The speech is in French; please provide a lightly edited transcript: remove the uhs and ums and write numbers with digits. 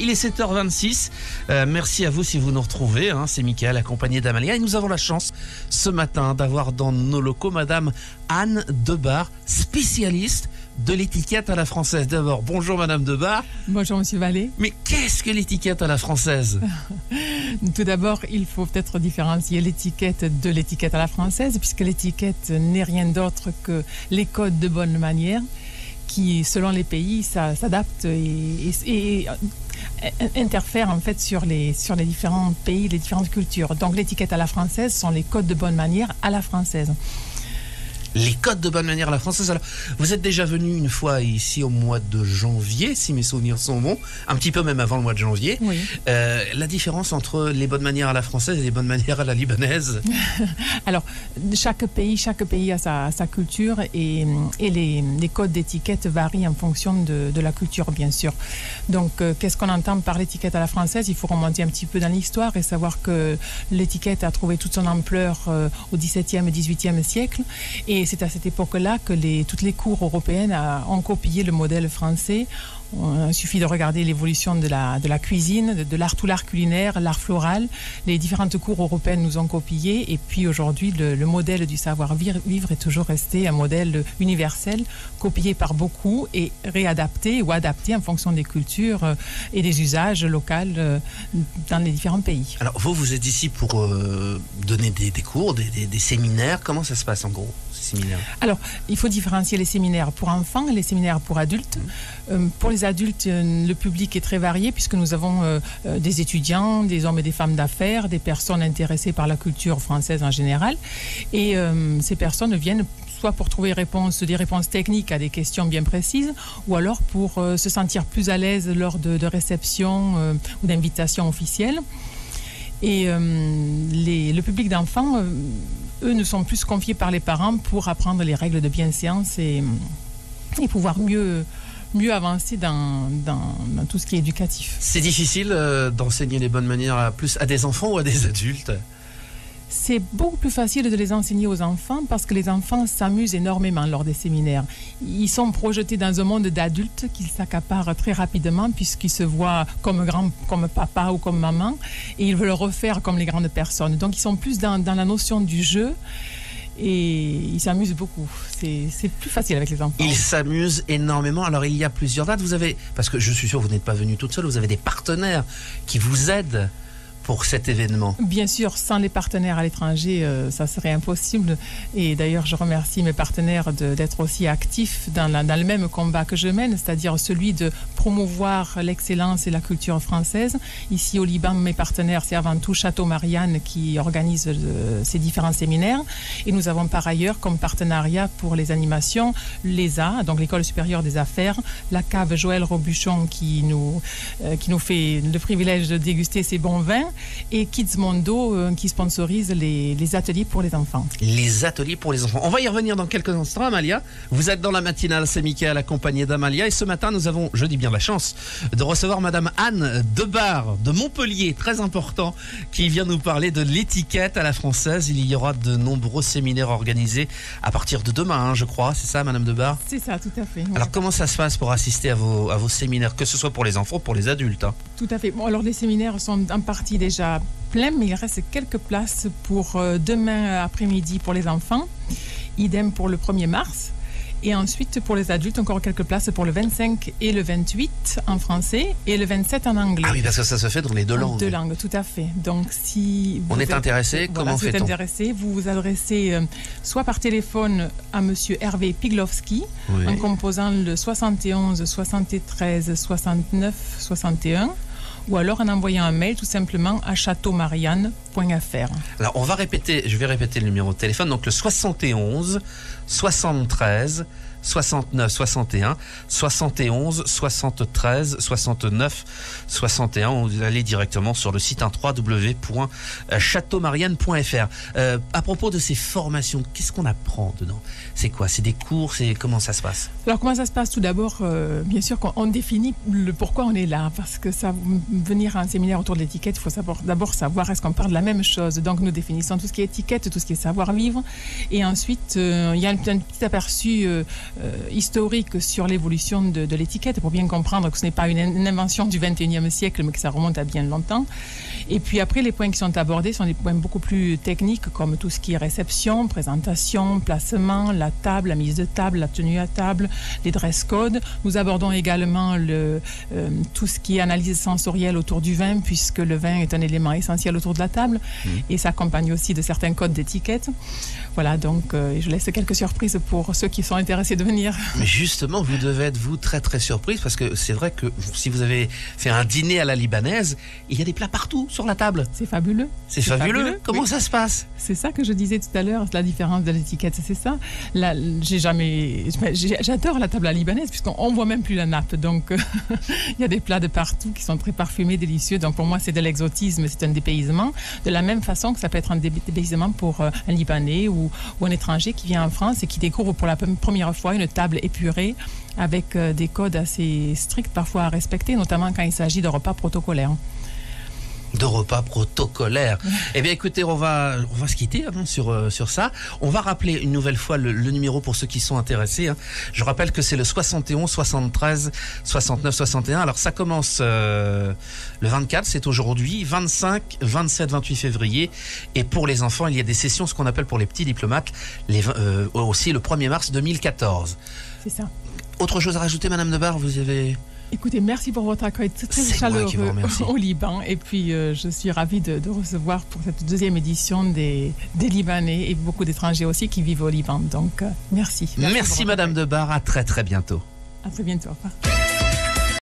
Il est 7h26. Merci à vous si vous nous retrouvez. C'est Mickaël accompagné d'Amalia. Et nous avons la chance ce matin d'avoir dans nos locaux Madame Anne Debar, spécialiste de l'étiquette à la française. D'abord, bonjour Madame Debar. Bonjour Monsieur Vallée. Mais qu'est-ce que l'étiquette à la française? Tout d'abord, il faut peut-être différencier l'étiquette de l'étiquette à la française, puisque l'étiquette n'est rien d'autre que les codes de bonne manière qui, selon les pays, s'adaptent et interfèrent en fait sur les différents pays, les différentes cultures. Donc l'étiquette à la française sont les codes de bonne manière à la française. Les codes de bonne manière à la française. Alors, vous êtes déjà venu une fois ici au mois de janvier, si mes souvenirs sont bons, un petit peu même avant le mois de janvier. Oui. La différence entre les bonnes manières à la française et les bonnes manières à la libanaise? Alors, chaque pays a sa culture et les codes d'étiquette varient en fonction de la culture, bien sûr. Donc, qu'est-ce qu'on entend par l'étiquette à la française? Il faut remonter un petit peu dans l'histoire et savoir que l'étiquette a trouvé toute son ampleur au XVIIe et XVIIIe siècle. Et c'est à cette époque-là que toutes les cours européennes ont copié le modèle français. Il suffit de regarder l'évolution de la cuisine, de l'art, tout l'art culinaire, l'art floral. Les différentes cours européennes nous ont copié. Et puis aujourd'hui, le modèle du savoir-vivre est toujours resté un modèle universel, copié par beaucoup et réadapté ou adapté en fonction des cultures et des usages locaux dans les différents pays. Alors vous êtes ici pour donner des cours, des séminaires. Comment ça se passe en gros, ces séminaires? Alors, il faut différencier les séminaires pour enfants et les séminaires pour adultes. Pour les adultes, le public est très varié puisque nous avons des étudiants, des hommes et des femmes d'affaires, des personnes intéressées par la culture française en général. Et ces personnes viennent soit pour trouver des réponses techniques à des questions bien précises, ou alors pour se sentir plus à l'aise lors de réceptions ou d'invitations officielles. Et le public d'enfants, eux, ne sont plus confiés par les parents pour apprendre les règles de bienséance et pouvoir mieux avancer dans tout ce qui est éducatif. C'est difficile d'enseigner les bonnes manières plus à des enfants ou à des adultes? C'est beaucoup plus facile de les enseigner aux enfants parce que les enfants s'amusent énormément lors des séminaires. Ils sont projetés dans un monde d'adultes qu'ils s'accaparent très rapidement puisqu'ils se voient comme papa ou comme maman et ils veulent le refaire comme les grandes personnes. Donc ils sont plus dans la notion du jeu. Et ils s'amusent beaucoup. C'est plus facile avec les enfants. Ils s'amusent énormément. Alors, il y a plusieurs dates. Parce que je suis sûr que vous n'êtes pas venue toute seule, vous avez des partenaires qui vous aident pour cet événement. Bien sûr, sans les partenaires à l'étranger, ça serait impossible. Et d'ailleurs, je remercie mes partenaires d'être aussi actifs dans le même combat que je mène, c'est-à-dire celui de promouvoir l'excellence et la culture française. Ici au Liban, mes partenaires, c'est avant tout Château Marianne qui organise ces différents séminaires. Et nous avons par ailleurs comme partenariat pour les animations l'ESA, donc l'École supérieure des affaires, la cave Joël Robuchon qui nous fait le privilège de déguster ses bons vins, et Kids Mondo qui sponsorise les ateliers pour les enfants. Les ateliers pour les enfants. On va y revenir dans quelques instants, Amalia. Vous êtes dans la matinale, c'est Mickaël accompagné d'Amalia. Et ce matin, nous avons, je dis bien la chance, de recevoir Madame Anne Debar de Montpellier, très important, qui vient nous parler de l'étiquette à la française. Il y aura de nombreux séminaires organisés à partir de demain, je crois. C'est ça, Madame Debar? C'est ça, tout à fait. Oui. Alors, comment ça se passe pour assister à vos séminaires, que ce soit pour les enfants ou pour les adultes? Tout à fait. Bon, alors les séminaires sont en partie déjà pleins, mais il reste quelques places pour demain après-midi pour les enfants. Idem pour le 1er mars. Et ensuite, pour les adultes, encore quelques places pour le 25 et le 28 en français et le 27 en anglais. Ah oui, parce que ça se fait dans les deux langues. Deux langues, tout à fait. Donc, si on est intéressé, comment fait-on? Si vous êtes intéressé, vous vous adressez soit par téléphone à Monsieur Hervé Piglowski, oui, en composant le 71 73 69 61. Ou alors en envoyant un mail tout simplement à châteaumarianne.fr. Alors je vais répéter le numéro de téléphone, donc le 71 73 69 61 71 73 69 61. Vous allez directement sur le site www.châteaumarianne.fr. À propos de ces formations, qu'est-ce qu'on apprend dedans? C'est quoi? C'est des cours? Comment ça se passe? Alors comment ça se passe? Tout d'abord, bien sûr qu'on définit le pourquoi on est là, parce que venir à un séminaire autour de l'étiquette, il faut d'abord savoir est-ce qu'on parle de la même chose. Donc nous définissons tout ce qui est étiquette, tout ce qui est savoir-vivre, et ensuite il y a un petit aperçu historique sur l'évolution de l'étiquette pour bien comprendre que ce n'est pas une invention du 21e siècle, mais que ça remonte à bien longtemps. Et puis après, les points qui sont abordés sont des points beaucoup plus techniques, comme tout ce qui est réception, présentation, placement, la table, la mise de table, la tenue à table, les dress codes. Nous abordons également tout ce qui est analyse sensorielle autour du vin, puisque le vin est un élément essentiel autour de la table, et s'accompagne aussi de certains codes d'étiquette. Voilà, donc je laisse quelques surprises pour ceux qui sont intéressés de venir. Mais justement, vous devez être, vous, très très surprise, parce que c'est vrai que si vous avez fait un dîner à la libanaise, il y a des plats partout sur la table. C'est fabuleux. C'est fabuleux. Comment ça se passe? C'est ça que je disais tout à l'heure, la différence de l'étiquette, c'est ça. Là, j'adore la table à la libanaise, puisqu'on voit même plus la nappe. Donc, il y a des plats de partout qui sont très parfumés, délicieux. Donc, pour moi, c'est de l'exotisme, c'est un dépaysement. De la même façon que ça peut être un dépaysement pour un Libanais ou un étranger qui vient en France et qui découvre pour la première fois une table épurée avec des codes assez stricts, parfois à respecter, notamment quand il s'agit de repas protocolaires. De repas protocolaires. Eh bien, écoutez, on va se quitter sur ça. On va rappeler une nouvelle fois le numéro pour ceux qui sont intéressés. Je rappelle que c'est le 71 73 69 61. Alors, ça commence le 24, c'est aujourd'hui, 25, 27, 28 février. Et pour les enfants, il y a des sessions, ce qu'on appelle pour les petits diplomates, aussi le 1er mars 2014. C'est ça. Autre chose à rajouter, Madame Debar, vous avez... Écoutez, merci pour votre accueil très chaleureux au Liban. Et puis, je suis ravie de recevoir pour cette deuxième édition des Libanais et beaucoup d'étrangers aussi qui vivent au Liban. Donc, merci. Merci Madame Debar. À très très bientôt. À très bientôt. Au revoir.